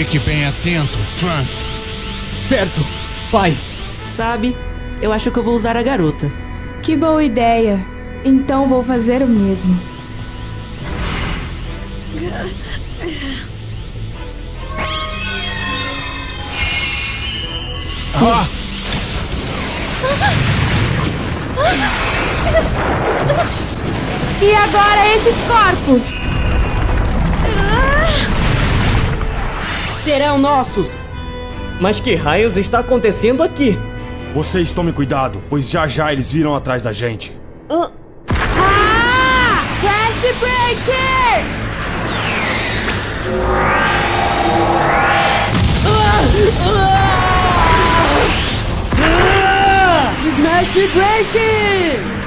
Fique bem atento, Trunks. Certo, pai. Sabe, eu acho que eu vou usar a garota. Que boa ideia. Então vou fazer o mesmo. Ah! E agora esses corpos? Serão nossos! Mas que raios está acontecendo aqui? Vocês tomem cuidado, pois já já eles viram atrás da gente. Crash Breaker! Smash Break!